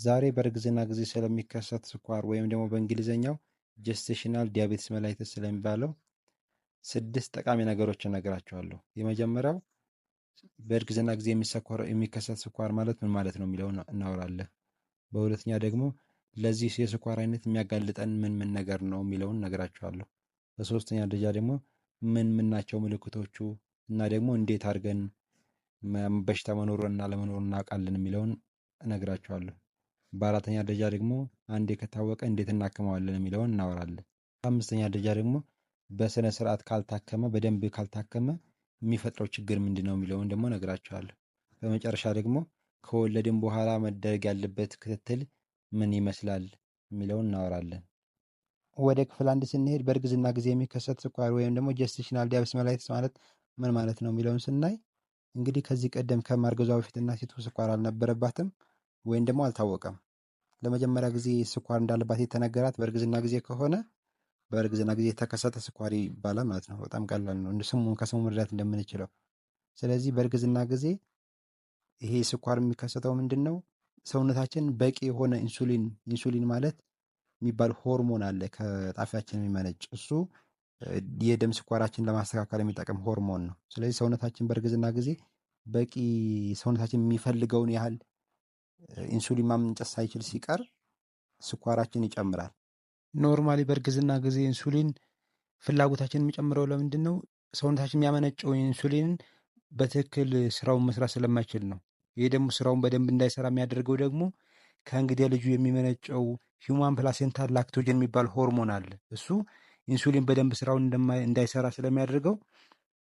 ዛሬ በእርግዝና ጊዜ ስለሚከሰት ስኳር ወይም ደግሞ በእንግሊዝኛው ጀስቴሽናል ዲያቤትስ መላይተስ ስለሚባለው 6 ጠቃሚ ነገሮችን እነግራችኋለሁ። የመጀመሪያው በእርግዝና ጊዜ የሚከሰት ስኳር ማለት ምን ማለት ነው የሚለውን እናወራለን። በሁለተኛ ደግሞ ለዚህ የስኳር አይነት የሚያጋልጠን ምን ነገር ነው የሚለውን እነግራችኋለሁ። በሶስተኛ ደረጃ ደግሞ ምን ናቸው ምልክቶቹ እና ደግሞ እንዴት አድርገን በሽታ መኖሩን እና ለመኖሩን እናውቃለን የሚለውን እነግራችኋለሁ። በአራተኛ ደረጃ ደግሞ አንዴ ከታወቀ እንዴት እናክመዋለን የሚለውን እናወራለን። በአምስተኛ ደረጃ ደግሞ በስነ ስርዓት ካልታከመ በደንብ ካልታከመ የሚፈጥረው ችግር ምንድን ነው የሚለውን ደግሞ እነግራችኋለሁ። በመጨረሻ ደግሞ ከወለድን በኋላ መደረግ ያለበት ክትትል ምን ይመስላል የሚለውን እናወራለን። ወደ ክፍል አንድ ስንሄድ በእርግዝና ጊዜ የሚከሰት ስኳር ወይም ደግሞ ጀስቴሽናል ዲያቤትስ መላይተስ ማለት ምን ማለት ነው የሚለውን ስናይ እንግዲህ ከዚህ ቀደም ከማርገዟ በፊት እናቲቱ ስኳር አልነበረባትም ወይም ደግሞ አልታወቀም። ለመጀመሪያ ጊዜ ስኳር እንዳለባት የተነገራት በእርግዝና ጊዜ ከሆነ በእርግዝና ጊዜ የተከሰተ ስኳር ይባላል ማለት ነው። በጣም ቀላል ነው፣ ከስሙ መረዳት እንደምንችለው። ስለዚህ በእርግዝና ጊዜ ይሄ ስኳር የሚከሰተው ምንድን ነው? ሰውነታችን በቂ የሆነ ኢንሱሊን ማለት የሚባል ሆርሞን አለ ከጣፊያችን የሚመነጭ እሱ የደም ስኳራችን ለማስተካከል የሚጠቅም ሆርሞን ነው። ስለዚህ ሰውነታችን በእርግዝና ጊዜ በቂ ሰውነታችን የሚፈልገውን ያህል ኢንሱሊን ማመንጨት ሳይችል ሲቀር ስኳራችን ይጨምራል። ኖርማሊ በእርግዝና ጊዜ ኢንሱሊን ፍላጎታችን የሚጨምረው ለምንድን ነው? ሰውነታችን የሚያመነጨው ኢንሱሊን በትክክል ስራውን መስራት ስለማይችል ነው። ይህ ደግሞ ስራውን በደንብ እንዳይሰራ የሚያደርገው ደግሞ ከእንግዲህ ልጁ የሚመነጨው ሂውማን ፕላሴንታ ላክቶጅን የሚባል ሆርሞን አለ። እሱ ኢንሱሊን በደንብ ስራውን እንዳይሰራ ስለሚያደርገው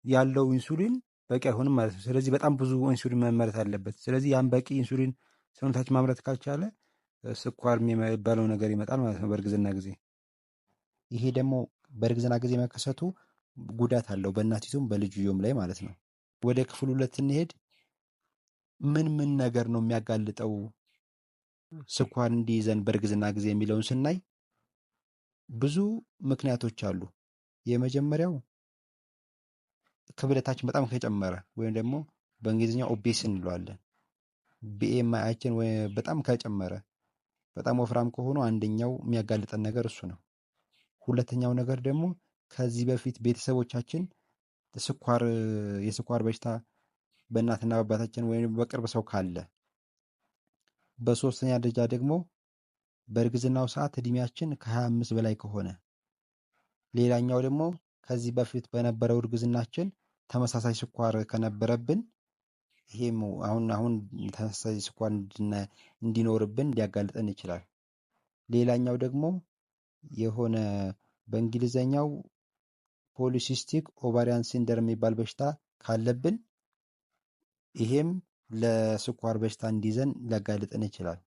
ያለው ኢንሱሊን በቂ አይሆንም ማለት ነው። ስለዚህ በጣም ብዙ ኢንሱሊን መመረት አለበት። ስለዚህ ያን በቂ ኢንሱሊን ሰውነታችን ማምረት ካልቻለ ስኳር የሚባለው ነገር ይመጣል ማለት ነው በእርግዝና ጊዜ። ይሄ ደግሞ በእርግዝና ጊዜ መከሰቱ ጉዳት አለው በእናቲቱም በልጅዮም ላይ ማለት ነው። ወደ ክፍል ሁለት ስንሄድ ምን ነገር ነው የሚያጋልጠው ስኳር እንዲይዘን በእርግዝና ጊዜ የሚለውን ስናይ ብዙ ምክንያቶች አሉ። የመጀመሪያው ክብደታችን በጣም ከጨመረ ወይም ደግሞ በእንግሊዝኛ ኦቤስ እንለዋለን። ቢኤምአይያችን በጣም ከጨመረ፣ በጣም ወፍራም ከሆኑ አንደኛው የሚያጋልጠን ነገር እሱ ነው። ሁለተኛው ነገር ደግሞ ከዚህ በፊት ቤተሰቦቻችን የስኳር በሽታ በእናትና በአባታችን ወይም በቅርብ ሰው ካለ። በሶስተኛ ደረጃ ደግሞ በእርግዝናው ሰዓት እድሜያችን ከ25 በላይ ከሆነ። ሌላኛው ደግሞ ከዚህ በፊት በነበረው እርግዝናችን ተመሳሳይ ስኳር ከነበረብን ይሄም አሁን ተመሳሳይ ስኳር እንዲኖርብን ሊያጋልጠን ይችላል። ሌላኛው ደግሞ የሆነ በእንግሊዘኛው ፖሊሲስቲክ ኦቫሪያን ሲንደር የሚባል በሽታ ካለብን ይሄም ለስኳር በሽታ እንዲይዘን ሊያጋልጠን ይችላል።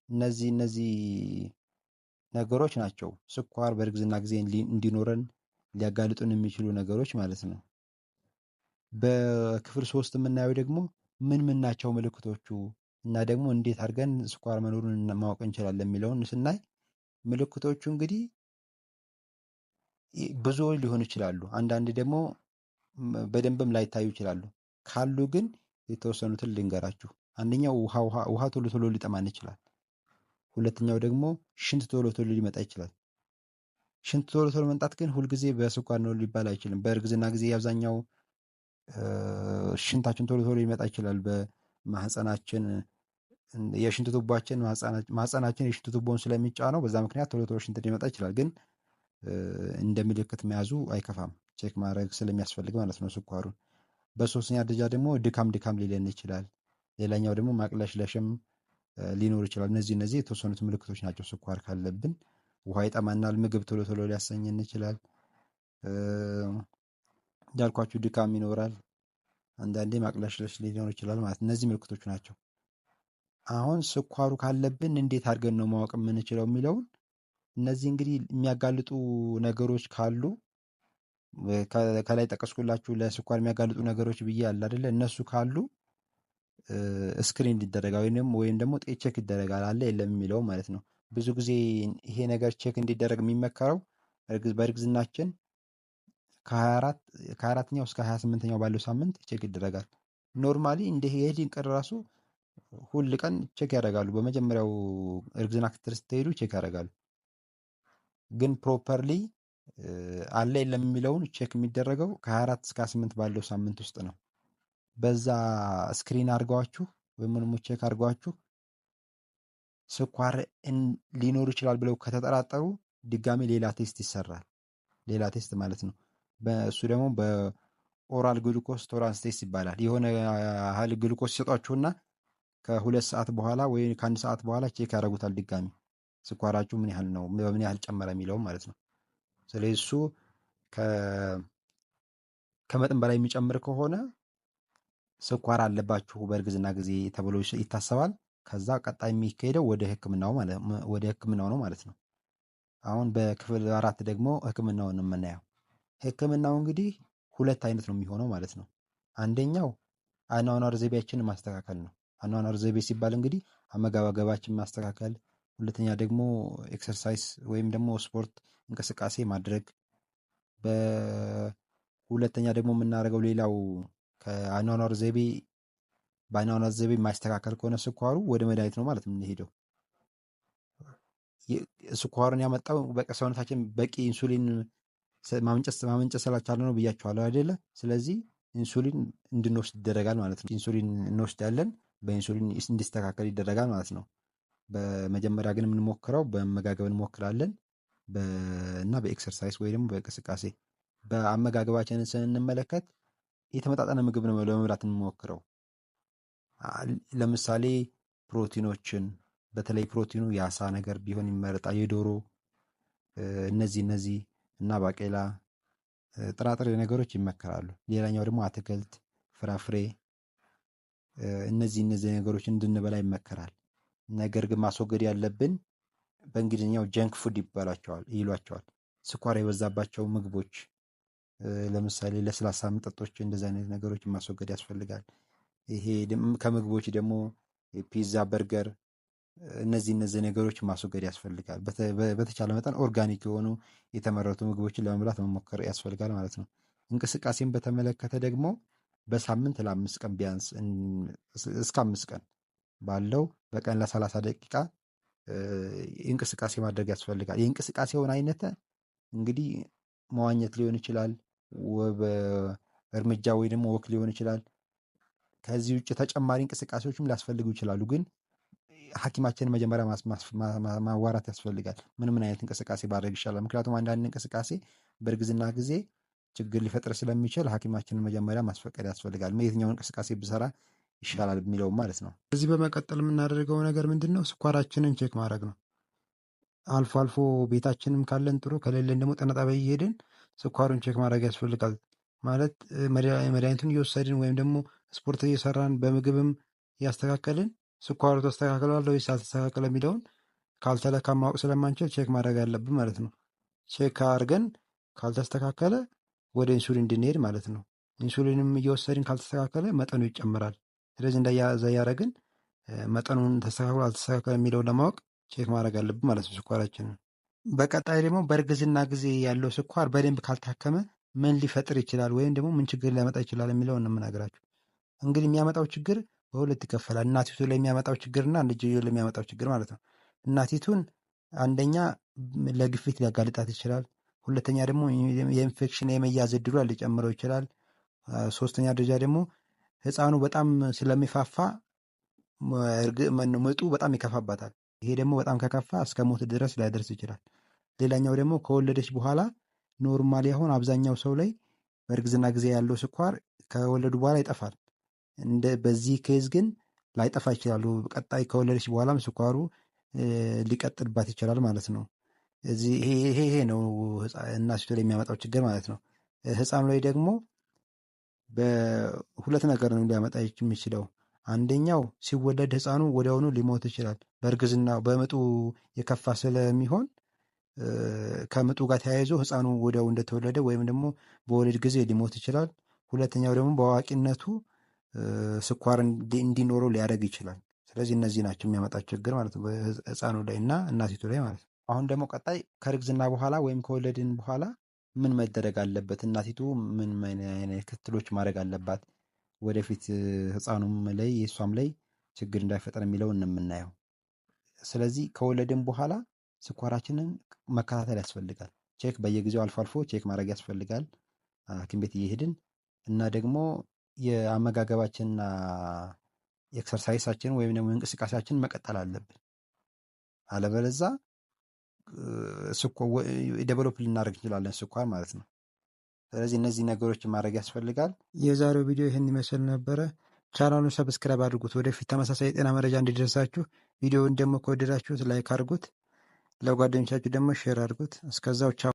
እነዚህ ነገሮች ናቸው ስኳር በእርግዝና ጊዜ እንዲኖረን ሊያጋልጡን የሚችሉ ነገሮች ማለት ነው። በክፍል 3 የምናየው ደግሞ ምን ናቸው ምልክቶቹ እና ደግሞ እንዴት አድርገን ስኳር መኖሩን ማወቅ እንችላለን የሚለውን ስናይ ምልክቶቹ እንግዲህ ብዙ ሊሆኑ ይችላሉ። አንዳንድ ደግሞ በደንብም ላይታዩ ይችላሉ። ካሉ ግን የተወሰኑትን ልንገራችሁ። አንደኛው ውሃ ቶሎ ቶሎ ሊጠማን ይችላል። ሁለተኛው ደግሞ ሽንት ቶሎ ቶሎ ሊመጣ ይችላል። ሽንት ቶሎ ቶሎ መምጣት ግን ሁልጊዜ በስኳር ነው ሊባል አይችልም። በእርግዝና ጊዜ አብዛኛው ሽንታችን ቶሎ ቶሎ ሊመጣ ይችላል። በማህፀናችን የሽንት ቱቦአችን ማህፀናችን የሽንት ቱቦውን ስለሚጫነው በዛ ምክንያት ቶሎ ቶሎ ሽንት ሊመጣ ይችላል። ግን እንደ ምልክት መያዙ አይከፋም፣ ቼክ ማድረግ ስለሚያስፈልግ ማለት ነው ስኳሩን። በሶስተኛ ደረጃ ደግሞ ድካም ሊለን ይችላል። ሌላኛው ደግሞ ማቅለሽለሽም ሊኖር ይችላል። እነዚህ የተወሰኑት ምልክቶች ናቸው ስኳር ካለብን። ውሃ ይጠማናል፣ ምግብ ቶሎ ቶሎ ሊያሰኘን ይችላል። እንዳልኳችሁ ድካም ይኖራል፣ አንዳንዴ ማቅለሽለሽ ሊኖር ይችላል ማለት እነዚህ ምልክቶች ናቸው። አሁን ስኳሩ ካለብን እንዴት አድርገን ነው ማወቅ የምንችለው የሚለውን እነዚህ እንግዲህ የሚያጋልጡ ነገሮች ካሉ ከላይ ጠቀስኩላችሁ ለስኳር የሚያጋልጡ ነገሮች ብዬ አለ አይደለ? እነሱ ካሉ ስክሪን ይደረጋል ወይም ደግሞ ቼክ ይደረጋል አለ የለም የሚለው ማለት ነው። ብዙ ጊዜ ይሄ ነገር ቼክ እንዲደረግ የሚመከረው በእርግዝናችን ከ24ኛው እስከ 28ኛው ባለው ሳምንት ቼክ ይደረጋል። ኖርማሊ እንደ የሄድን ቀን ራሱ ሁል ቀን ቼክ ያደርጋሉ። በመጀመሪያው እርግዝና ክትትል ስትሄዱ ቼክ ያደርጋሉ። ግን ፕሮፐርሊ አለ የለም የሚለውን ቼክ የሚደረገው ከ24 እስከ 28 ባለው ሳምንት ውስጥ ነው። በዛ ስክሪን አድርገዋችሁ ወይም ደግሞ ቼክ አድርገዋችሁ ስኳር ሊኖር ይችላል ብለው ከተጠራጠሩ ድጋሜ ሌላ ቴስት ይሰራል። ሌላ ቴስት ማለት ነው። በእሱ ደግሞ በኦራል ግሉኮስ ቶራንስ ቴስት ይባላል። የሆነ ያህል ግሉኮስ ሲሰጧችሁና ከ2 ሰዓት በኋላ ወይ ከ1 ሰዓት በኋላ ቼክ ያደርጉታል ድጋሚ ስኳራችሁ ምን ያህል ነው፣ በምን ያህል ጨመረ የሚለውም ማለት ነው። ስለዚህ እሱ ከመጠን በላይ የሚጨምር ከሆነ ስኳር አለባችሁ በእርግዝና ጊዜ ተብሎ ይታሰባል። ከዛ ቀጣይ የሚካሄደው ወደ ሕክምናው ነው ማለት ነው። አሁን በክፍል 4 ደግሞ ሕክምናውን የምናየው ሕክምናው እንግዲህ 2 አይነት ነው የሚሆነው ማለት ነው። አንደኛው አኗኗር ዘይቤያችንን ማስተካከል ነው። አኗኗር ዘይቤ ሲባል እንግዲህ አመጋገባችን ማስተካከል፣ ሁለተኛ ደግሞ ኤክሰርሳይዝ ወይም ደግሞ ስፖርት እንቅስቃሴ ማድረግ፣ በሁለተኛ ደግሞ የምናደርገው ሌላው በአኗኗር ዘይቤ የማይስተካከል ከሆነ ስኳሩ ወደ መድኃኒት ነው ማለት የምንሄደው። ስኳሩን ያመጣው ሰውነታችን በቂ ኢንሱሊን ማመንጨት ስላልቻለ ነው ብያቸዋለሁ አይደለ? ስለዚህ ኢንሱሊን እንድንወስድ ይደረጋል ማለት ነው። ኢንሱሊን እንወስዳለን፣ በኢንሱሊን እንዲስተካከል ይደረጋል ማለት ነው። በመጀመሪያ ግን የምንሞክረው በአመጋገብ እንሞክራለን እና በኤክሰርሳይዝ ወይ ደግሞ በእንቅስቃሴ። በአመጋገባችንን ስንመለከት የተመጣጠነ ምግብ ነው ለመብላት የምንሞክረው። ለምሳሌ ፕሮቲኖችን፣ በተለይ ፕሮቲኑ የአሳ ነገር ቢሆን ይመረጣል፣ የዶሮ እነዚህ እና ባቄላ፣ ጥራጥሬ ነገሮች ይመከራሉ። ሌላኛው ደግሞ አትክልት፣ ፍራፍሬ እነዚህ ነገሮች እንድንበላ ይመከራል። ነገር ግን ማስወገድ ያለብን በእንግሊዝኛው ጀንክ ፉድ ይሏቸዋል። ስኳር የበዛባቸው ምግቦች፣ ለምሳሌ ለስላሳ መጠጦች፣ እንደዚህ አይነት ነገሮችን ማስወገድ ያስፈልጋል። ይሄ ከምግቦች ደግሞ ፒዛ፣ በርገር እነዚህ ነገሮች ማስወገድ ያስፈልጋል። በተቻለ መጠን ኦርጋኒክ የሆኑ የተመረቱ ምግቦችን ለመብላት መሞከር ያስፈልጋል ማለት ነው። እንቅስቃሴን በተመለከተ ደግሞ በሳምንት ለ5 ቀን ቢያንስ እስከ 5 ቀን ባለው በቀን ለ30 ደቂቃ እንቅስቃሴ ማድረግ ያስፈልጋል። የእንቅስቃሴውን አይነት እንግዲህ መዋኘት ሊሆን ይችላል፣ እርምጃ ወይ ደግሞ ወክ ሊሆን ይችላል። ከዚህ ውጭ ተጨማሪ እንቅስቃሴዎችም ሊያስፈልጉ ይችላሉ። ግን ሐኪማችንን መጀመሪያ ማዋራት ያስፈልጋል። ምን አይነት እንቅስቃሴ ማድረግ ይሻላል? ምክንያቱም አንዳንድ እንቅስቃሴ በእርግዝና ጊዜ ችግር ሊፈጥር ስለሚችል ሐኪማችንን መጀመሪያ ማስፈቀድ ያስፈልጋል። የትኛውን እንቅስቃሴ ብሰራ ይሻላል የሚለውም ማለት ነው። ከዚህ በመቀጠል የምናደርገው ነገር ምንድን ነው? ስኳራችንን ቼክ ማድረግ ነው። አልፎ አልፎ ቤታችንም ካለን ጥሩ፣ ከሌለን ደግሞ ጤና ጣቢያ እየሄድን ስኳሩን ቼክ ማድረግ ያስፈልጋል። ማለት መድኃኒቱን እየወሰድን ወይም ደግሞ ስፖርት እየሰራን በምግብም እያስተካከልን ስኳሩ ተስተካክሏል ወይስ አልተስተካከለ የሚለውን ካልተለካ ማወቅ ስለማንችል ቼክ ማድረግ አለብን ማለት ነው። ቼክ አድርገን ካልተስተካከለ ወደ ኢንሱሊን እንድንሄድ ማለት ነው። ኢንሱሊንም እየወሰድን ካልተስተካከለ መጠኑ ይጨምራል። ስለዚህ እንደዛ እያደረግን መጠኑን ተስተካክሎ አልተስተካከለ የሚለውን ለማወቅ ቼክ ማድረግ አለብን ማለት ነው ስኳራችንን። በቀጣይ ደግሞ በእርግዝና ጊዜ ያለው ስኳር በደንብ ካልታከመ ምን ሊፈጥር ይችላል ወይም ደግሞ ምን ችግር ሊያመጣ ይችላል የሚለውን ነው የምነግራችሁ። እንግዲህ የሚያመጣው ችግር በሁለት ይከፈላል። እናቲቱ ላይ የሚያመጣው ችግርና ልጅየው ላይ የሚያመጣው ችግር ማለት ነው። እናቲቱን አንደኛ ለግፊት ሊያጋልጣት ይችላል። ሁለተኛ ደግሞ የኢንፌክሽን የመያዝ እድሏ ሊጨምረው ይችላል። ሶስተኛ ደረጃ ደግሞ ህፃኑ በጣም ስለሚፋፋ ምጡ በጣም ይከፋባታል። ይሄ ደግሞ በጣም ከከፋ እስከ ሞት ድረስ ሊያደርስ ይችላል። ሌላኛው ደግሞ ከወለደች በኋላ ኖርማሊ አሁን አብዛኛው ሰው ላይ በእርግዝና ጊዜ ያለው ስኳር ከወለዱ በኋላ ይጠፋል። በዚህ ኬዝ ግን ላይጠፋ ይችላሉ። ቀጣይ ከወለደች በኋላም ስኳሩ ሊቀጥልባት ይችላል ማለት ነው። ይሄ ነው እናቲቱ ላይ የሚያመጣው ችግር ማለት ነው። ህፃኑ ላይ ደግሞ በሁለት ነገር ነው ሊያመጣ የሚችለው። አንደኛው ሲወለድ ህፃኑ ወዲያውኑ ሊሞት ይችላል። በእርግዝና በምጡ የከፋ ስለሚሆን ከምጡ ጋር ተያይዞ ህፃኑ ወዲያው እንደተወለደ ወይም ደግሞ በወሊድ ጊዜ ሊሞት ይችላል። ሁለተኛው ደግሞ በአዋቂነቱ ስኳር እንዲኖረው ሊያደርግ ይችላል። ስለዚህ እነዚህ ናቸው የሚያመጣው ችግር ማለት ነው በህፃኑ ላይ እና እናቲቱ ላይ ማለት ነው። አሁን ደግሞ ቀጣይ ከእርግዝና በኋላ ወይም ከወለድን በኋላ ምን መደረግ አለበት? እናቲቱ ምን አይነት ክትትሎች ማድረግ አለባት? ወደፊት ህፃኑም ላይ የእሷም ላይ ችግር እንዳይፈጠር የሚለውን የምናየው። ስለዚህ ከወለድን በኋላ ስኳራችንን መከታተል ያስፈልጋል። ቼክ በየጊዜው አልፎ አልፎ ቼክ ማድረግ ያስፈልጋል ሐኪም ቤት እየሄድን እና ደግሞ የአመጋገባችንና የኤክሰርሳይሳችን ወይም ደግሞ እንቅስቃሴያችን መቀጠል አለብን። አለበለዛ ዴቨሎፕ ልናደርግ እንችላለን ስኳር ማለት ነው። ስለዚህ እነዚህ ነገሮችን ማድረግ ያስፈልጋል። የዛሬው ቪዲዮ ይህን ይመስል ነበረ። ቻናሉን ሰብስክራይብ አድርጉት። ወደፊት ተመሳሳይ የጤና መረጃ እንዲደርሳችሁ። ቪዲዮውን ደግሞ ከወደዳችሁት ላይክ አድርጉት። ለጓደኞቻችሁ ደግሞ ሼር አድርጉት። እስከዛው ቻው።